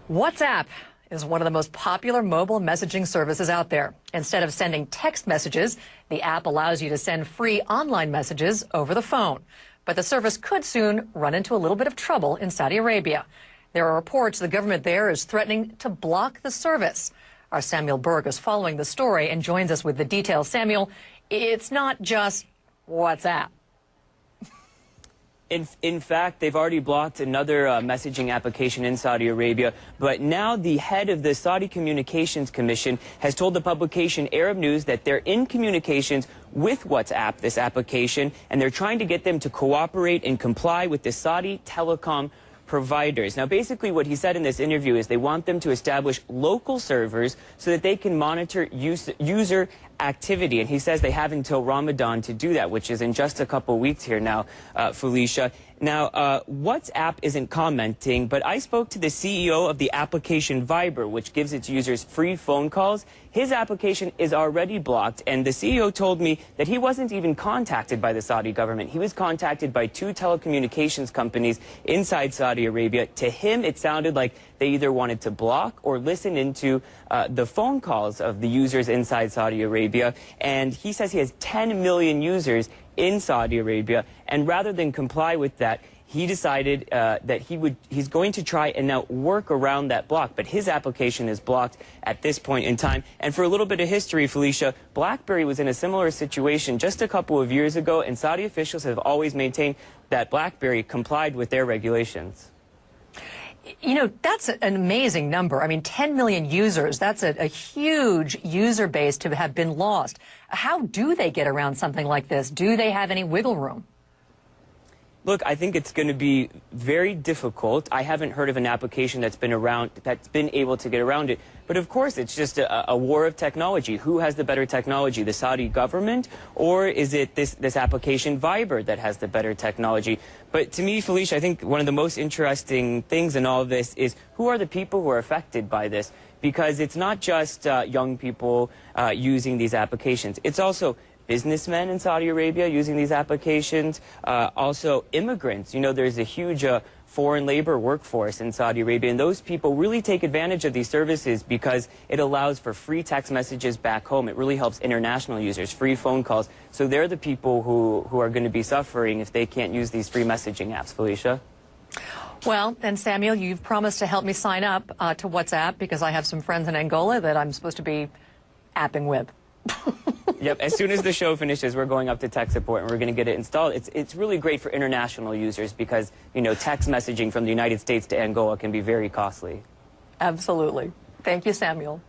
WhatsApp is one of the most popular mobile messaging services out there. Instead of sending text messages, the app allows you to send free online messages over the phone. But the service could soon run into a little bit of trouble in Saudi Arabia. There are reports the government there is threatening to block the service. Our Samuel Berg is following the story and joins us with the details. Samuel, it's not just WhatsApp. In fact, they've already blocked another messaging application in Saudi Arabia, but now the head of the Saudi Communications Commission has told the publication Arab News that they're in communications with WhatsApp, this application, and they're trying to get them to cooperate and comply with the Saudi telecom providers. Now, basically what he said in this interview is they want them to establish local servers so that they can monitor user activity. And he says they have until Ramadan to do that, which is in just a couple weeks here now, Felicia. Now, WhatsApp isn't commenting, but I spoke to the CEO of the application Viber, which gives its users free phone calls. His application is already blocked, and the CEO told me that he wasn't even contacted by the Saudi government. He was contacted by two telecommunications companies inside Saudi Arabia. To him, it sounded like they either wanted to block or listen into the phone calls of the users inside Saudi Arabia. And he says he has 10 million users in Saudi Arabia, and rather than comply with that, he decided that he's going to try and now work around that block. But his application is blocked at this point in time. And for a little bit of history, Felicia, BlackBerry was in a similar situation just a couple of years ago, and Saudi officials have always maintained that BlackBerry complied with their regulations. You know, that's an amazing number. I mean, 10 million users, that's a huge user base to have been lost. How do they get around something like this? Do they have any wiggle room? Look, I think it's going to be very difficult. I haven't heard of an application that's been able to get around it. But of course, it's just a war of technology. Who has the better technology, the Saudi government, or is it this application Viber that has the better technology? But to me, Felicia, I think one of the most interesting things in all of this is who are the people who are affected by this? Because it's not just young people using these applications. It's also businessmen in Saudi Arabia using these applications, also immigrants. You know, there's a huge foreign labor workforce in Saudi Arabia, and those people really take advantage of these services because it allows for free text messages back home. It really helps international users, free phone calls. So they're the people who are going to be suffering if they can't use these free messaging apps, Felicia. Well, and Samuel, you've promised to help me sign up to WhatsApp because I have some friends in Angola that I'm supposed to be apping with. Yep, as soon as the show finishes, we're going up to tech support and we're going to get it installed. It's really great for international users because, you know, text messaging from the United States to Angola can be very costly. Absolutely. Thank you, Samuel.